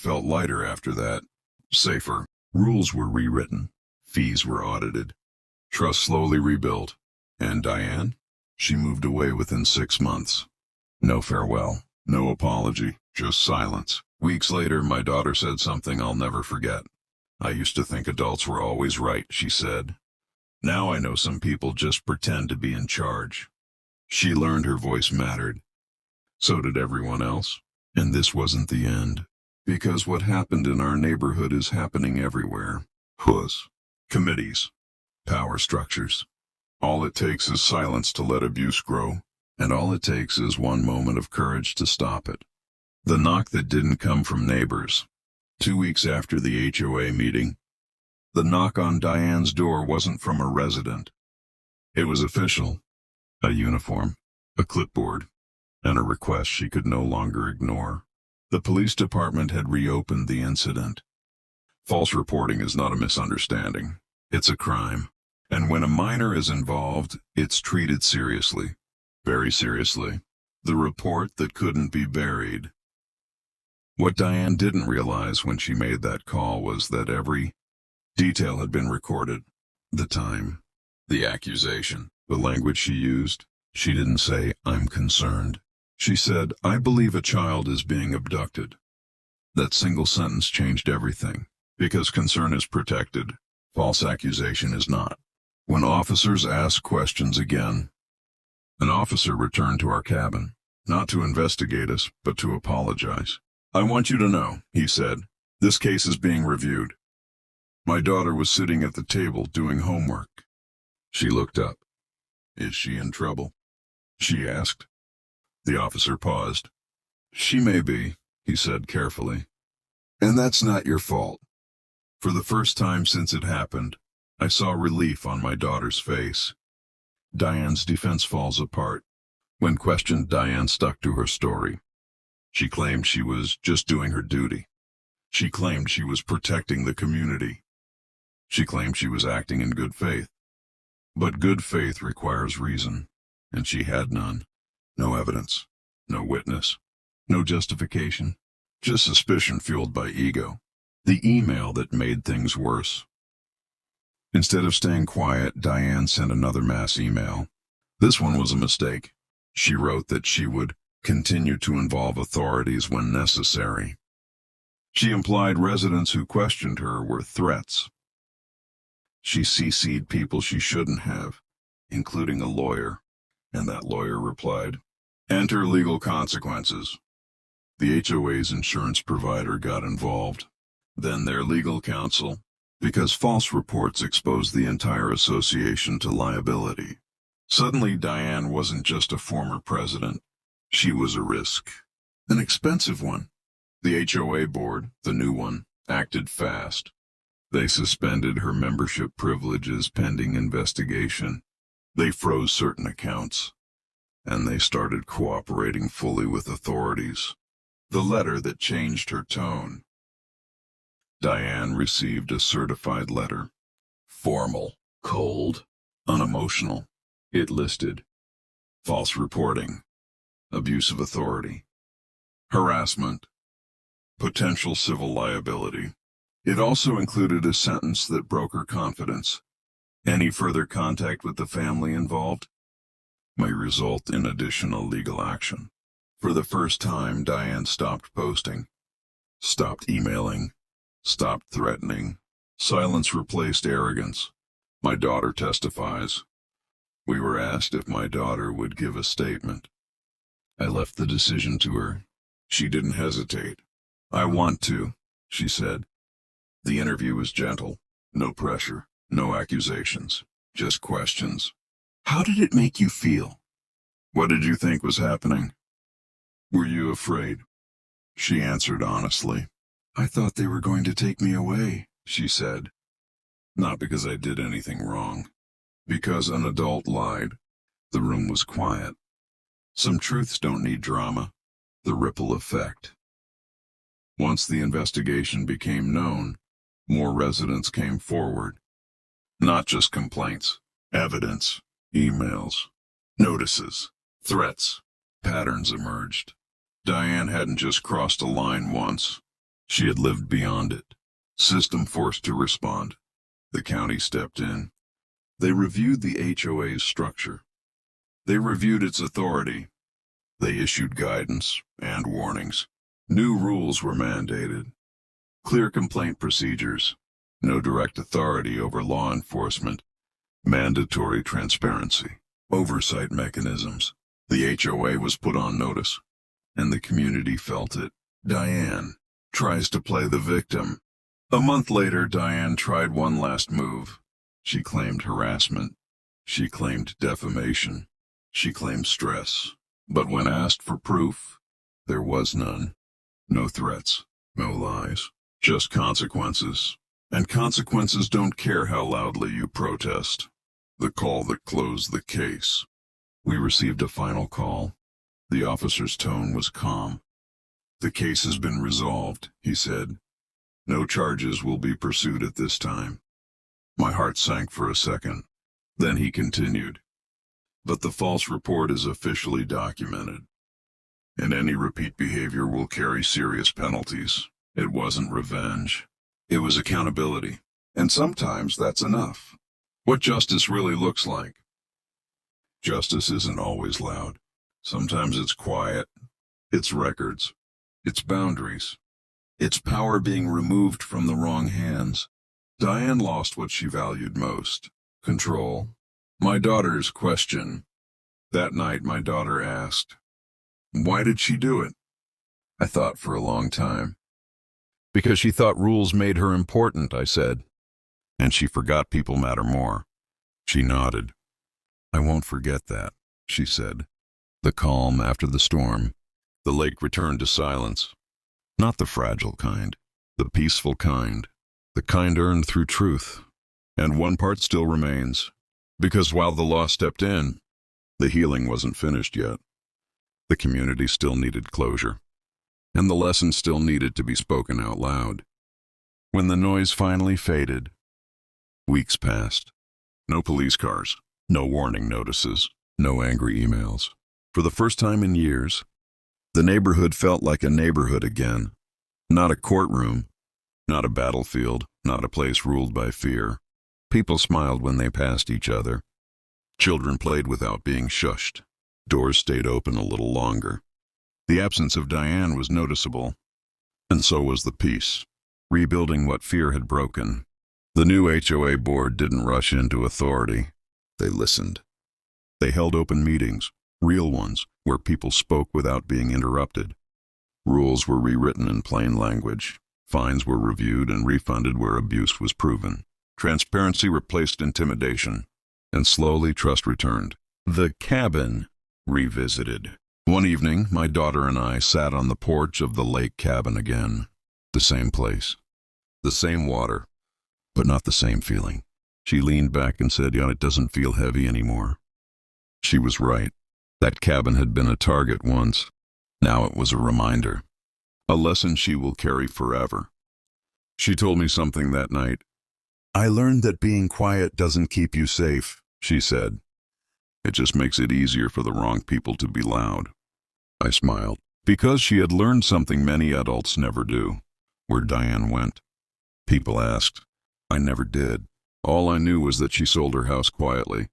felt lighter after that. Safer. Rules were rewritten. Fees were audited. Trust slowly rebuilt. And Diane? She moved away within 6 months. No farewell. No apology. Just silence. Weeks later, my daughter said something I'll never forget. "I used to think adults were always right," she said. "Now I know some people just pretend to be in charge." She learned her voice mattered. So did everyone else. And this wasn't the end. Because what happened in our neighborhood is happening everywhere. HOAs, committees, power structures. All it takes is silence to let abuse grow. And all it takes is one moment of courage to stop it. The knock that didn't come from neighbors. 2 weeks after the HOA meeting, the knock on Diane's door wasn't from a resident. It was official. A uniform, a clipboard, and a request she could no longer ignore. The police department had reopened the incident. False reporting is not a misunderstanding. It's a crime. And when a minor is involved, it's treated seriously. Very seriously. The report that couldn't be buried. What Diane didn't realize when she made that call was that every detail had been recorded. The time, the accusation, the language she used. She didn't say, "I'm concerned." She said, "I believe a child is being abducted." That single sentence changed everything. Because concern is protected. False accusation is not. When officers asked questions again, an officer returned to our cabin, not to investigate us, but to apologize. "I want you to know," he said, "this case is being reviewed." My daughter was sitting at the table doing homework. She looked up. "Is she in trouble?" she asked. The officer paused. "She may be," he said carefully. "And that's not your fault." For the first time since it happened, I saw relief on my daughter's face. Diane's defense falls apart. When questioned, Diane stuck to her story. She claimed she was just doing her duty. She claimed she was protecting the community. She claimed she was acting in good faith. But good faith requires reason, and she had none. No evidence, no witness, no justification, just suspicion fueled by ego. The email that made things worse. Instead of staying quiet, Diane sent another mass email. This one was a mistake. She wrote that she would continue to involve authorities when necessary. She implied residents who questioned her were threats. She CC'd people she shouldn't have, including a lawyer, and that lawyer replied, "Enter legal consequences." The HOA's insurance provider got involved, then their legal counsel, because false reports exposed the entire association to liability. Suddenly, Diane wasn't just a former president. She was a risk. An expensive one. The HOA board, the new one, acted fast. They suspended her membership privileges pending investigation. They froze certain accounts. And they started cooperating fully with authorities. The letter that changed her tone. Diane received a certified letter. Formal, cold, unemotional. It listed false reporting, abuse of authority, harassment, potential civil liability. It also included a sentence that broke her confidence. Any further contact with the family involved may result in additional legal action. For the first time, Diane stopped posting, stopped emailing, stopped threatening. Silence replaced arrogance. My daughter testifies. We were asked if my daughter would give a statement. I left the decision to her. She didn't hesitate. "I want to," she said. The interview was gentle. No pressure, no accusations, just questions. "How did it make you feel? What did you think was happening? Were you afraid?" She answered honestly. "I thought they were going to take me away," she said. "Not because I did anything wrong. Because an adult lied." The room was quiet. Some truths don't need drama. The ripple effect. Once the investigation became known, more residents came forward. Not just complaints, evidence, emails, notices, threats. Patterns emerged. Diane hadn't just crossed a line once. She had lived beyond it. System forced to respond. The county stepped in. They reviewed the HOA's structure. They reviewed its authority. They issued guidance and warnings. New rules were mandated. Clear complaint procedures. No direct authority over law enforcement. Mandatory transparency. Oversight mechanisms. The HOA was put on notice, and the community felt it. Diane tries to play the victim. A month later, Diane tried one last move. She claimed harassment. She claimed defamation. She claimed stress. But when asked for proof, there was none. No threats, no lies, just consequences. And consequences don't care how loudly you protest. The call that closed the case. We received a final call. The officer's tone was calm. "The case has been resolved," he said. "No charges will be pursued at this time." My heart sank for a second. Then he continued. "But the false report is officially documented, and any repeat behavior will carry serious penalties. It wasn't revenge. It was accountability. And sometimes that's enough." What justice really looks like. Justice isn't always loud. Sometimes it's quiet. It's records. It's boundaries. It's power being removed from the wrong hands. Diane lost what she valued most: control. My daughter's question. That night my daughter asked, "Why did she do it?" I thought for a long time. "Because she thought rules made her important," I said. "And she forgot people matter more." She nodded. "I won't forget that," she said. The calm after the storm. The lake returned to silence. Not the fragile kind, the peaceful kind, the kind earned through truth. And one part still remains, because while the law stepped in, the healing wasn't finished yet. The community still needed closure, and the lesson still needed to be spoken out loud. When the noise finally faded, weeks passed. No police cars, no warning notices, no angry emails. For the first time in years, the neighborhood felt like a neighborhood again. Not a courtroom, not a battlefield, not a place ruled by fear. People smiled when they passed each other. Children played without being shushed. Doors stayed open a little longer. The absence of Diane was noticeable, and so was the peace, rebuilding what fear had broken. The new HOA board didn't rush into authority. They listened. They held open meetings, real ones, where people spoke without being interrupted. Rules were rewritten in plain language. Fines were reviewed and refunded where abuse was proven. Transparency replaced intimidation, and slowly trust returned. The cabin revisited. One evening, my daughter and I sat on the porch of the lake cabin again. The same place, the same water, but not the same feeling. She leaned back and said, "It doesn't feel heavy anymore." She was right. That cabin had been a target once. Now it was a reminder, a lesson she will carry forever. She told me something that night. "I learned that being quiet doesn't keep you safe," she said. "It just makes it easier for the wrong people to be loud." I smiled, because she had learned something many adults never do. Where Diane went. People asked. I never did. All I knew was that she sold her house quietly.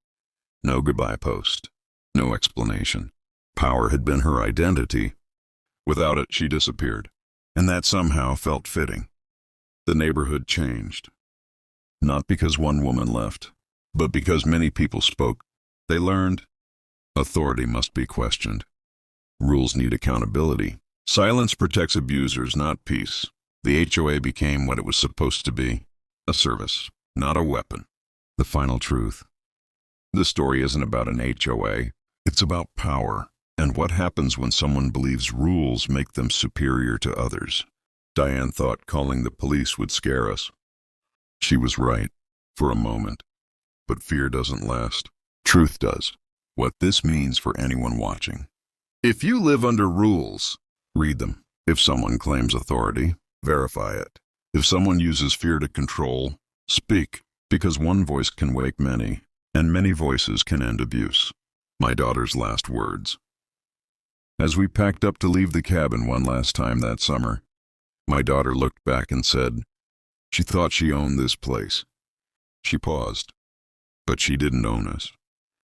No goodbye post. No explanation. Power had been her identity. Without it, she disappeared. And that somehow felt fitting. The neighborhood changed. Not because one woman left, but because many people spoke. They learned. Authority must be questioned. Rules need accountability. Silence protects abusers, not peace. The HOA became what it was supposed to be. A service, not a weapon. The final truth. This story isn't about an HOA. It's about power and what happens when someone believes rules make them superior to others. Diane thought calling the police would scare us. She was right, for a moment. But fear doesn't last. Truth does. What this means for anyone watching. If you live under rules, read them. If someone claims authority, verify it. If someone uses fear to control, speak, because one voice can wake many, and many voices can end abuse. My daughter's last words. As we packed up to leave the cabin one last time that summer, My daughter looked back and said, she thought she owned this place. She paused, but she didn't own us.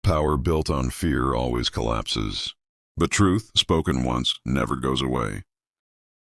Power built on fear always collapses. But truth, spoken once, never goes away.